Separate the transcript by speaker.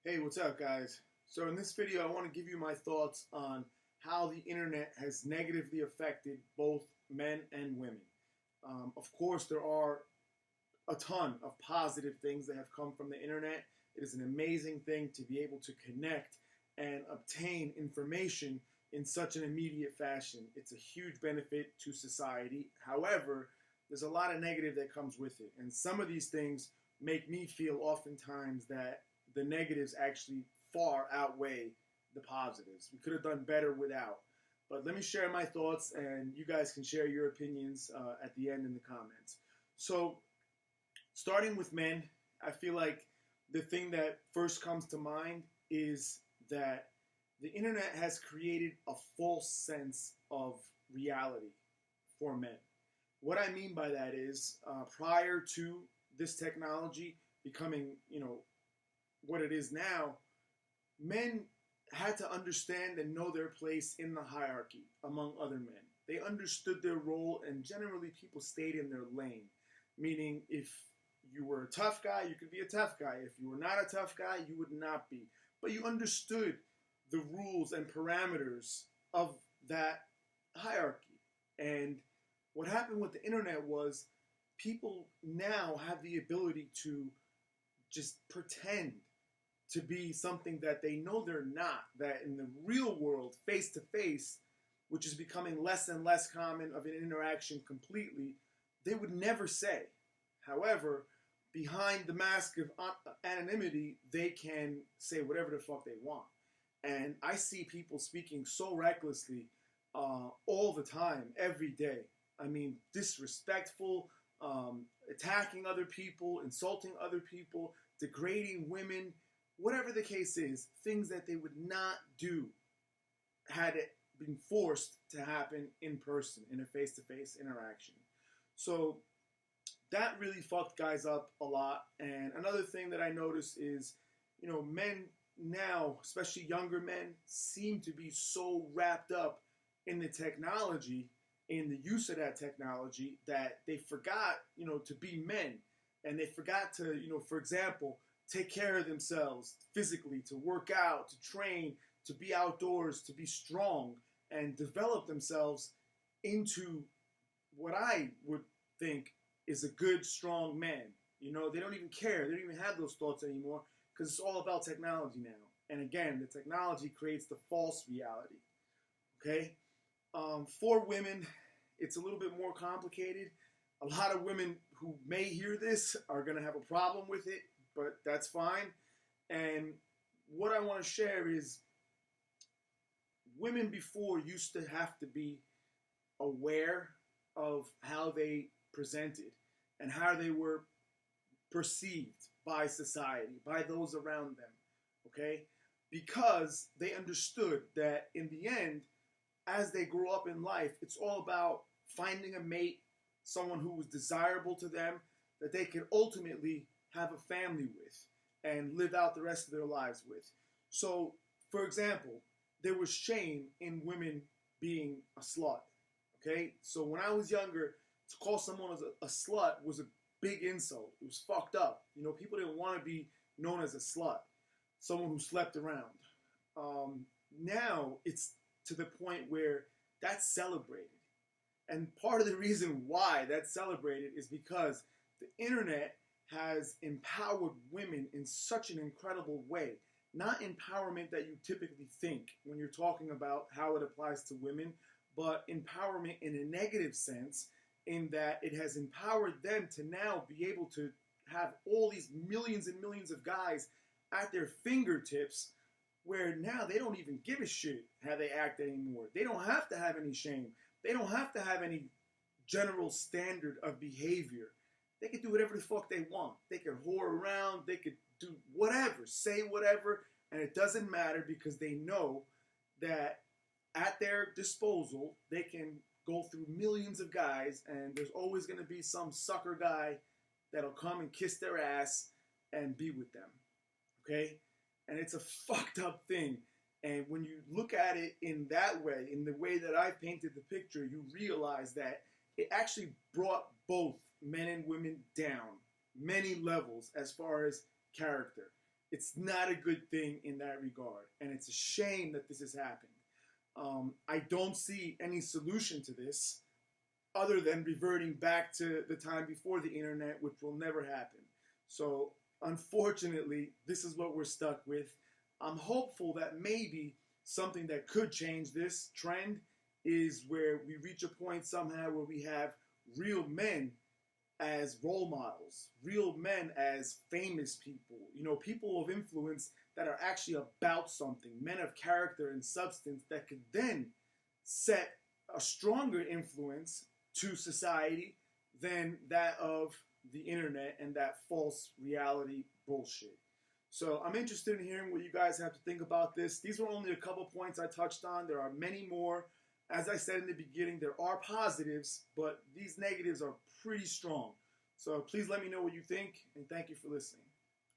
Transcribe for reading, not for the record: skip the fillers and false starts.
Speaker 1: Hey, what's up, guys? So in this video, I want to give you my thoughts on how the internet has negatively affected both men and women. Of course, there are a ton of positive things that have come from the internet. It is an amazing thing to be able to connect and obtain information in such an immediate fashion. It's a huge benefit to society. However, there's a lot of negative that comes with it. And some of these things make me feel oftentimes that the negatives actually far outweigh the positives. We could have done better without. But let me share my thoughts, and you guys can share your opinions at the end in the comments. So, starting with men, I feel like the thing that first comes to mind is that the internet has created a false sense of reality for men. What I mean by that is, prior to this technology becoming, what it is now, men had to understand and know their place in the hierarchy among other men. They understood their role, and generally people stayed in their lane. Meaning, if you were a tough guy, you could be a tough guy. If you were not a tough guy, you would not be. But you understood the rules and parameters of that hierarchy. And what happened with the internet was people now have the ability to just pretend to be something that they know they're not, that in the real world, face to face, which is becoming less and less common of an interaction completely, they would never say. However, behind the mask of anonymity, they can say whatever the fuck they want. And I see people speaking so recklessly all the time, every day. I mean, disrespectful, attacking other people, insulting other people, degrading women, whatever the case is, things that they would not do had it been forced to happen in person, in a face-to-face interaction. So that really fucked guys up a lot. And another thing that I noticed is, men now, especially younger men, seem to be so wrapped up in the technology, in the use of that technology, that they forgot, to be men. And they forgot to, for example, take care of themselves physically, to work out, to train, to be outdoors, to be strong, and develop themselves into what I would think is a good, strong man. They don't even care. They don't even have those thoughts anymore because it's all about technology now. And again, the technology creates the false reality. Okay? For women, it's a little bit more complicated. A lot of women who may hear this are going to have a problem with it, but that's fine. And what I want to share is women before used to have to be aware of how they presented and how they were perceived by society, by those around them, okay? Because they understood that in the end, as they grow up in life, it's all about finding a mate, someone who was desirable to them, that they could ultimately have a family with and live out the rest of their lives with. So, for example, there was shame in women being a slut, okay? So when I was younger, to call someone as a slut was a big insult. It was fucked up. People didn't want to be known as a slut, someone who slept around. Now it's to the point where that's celebrated. And part of the reason why that's celebrated is because the internet has empowered women in such an incredible way. Not empowerment that you typically think when you're talking about how it applies to women, but empowerment in a negative sense, in that it has empowered them to now be able to have all these millions and millions of guys at their fingertips, where now they don't even give a shit how they act anymore. They don't have to have any shame. They don't have to have any general standard of behavior. They can do whatever the fuck they want. They can whore around. They could do whatever, say whatever, and it doesn't matter because they know that at their disposal, they can go through millions of guys, and there's always going to be some sucker guy that'll come and kiss their ass and be with them. Okay? And it's a fucked up thing. And when you look at it in that way, in the way that I painted the picture, you realize that it actually brought both men and women down many levels as far as character. It's not a good thing in that regard, and it's a shame that this has happened. I don't see any solution to this other than reverting back to the time before the internet, which will never happen. So, unfortunately, this is what we're stuck with. I'm hopeful that maybe something that could change this trend is where we reach a point somehow where we have real men as role models, real men as famous people, people of influence that are actually about something, men of character and substance that could then set a stronger influence to society than that of the internet and that false reality bullshit. So I'm interested in hearing what you guys have to think about this. These were only a couple points I touched on. There are many more. As I said in the beginning, there are positives, but these negatives are pretty strong. So please let me know what you think, and thank you for listening.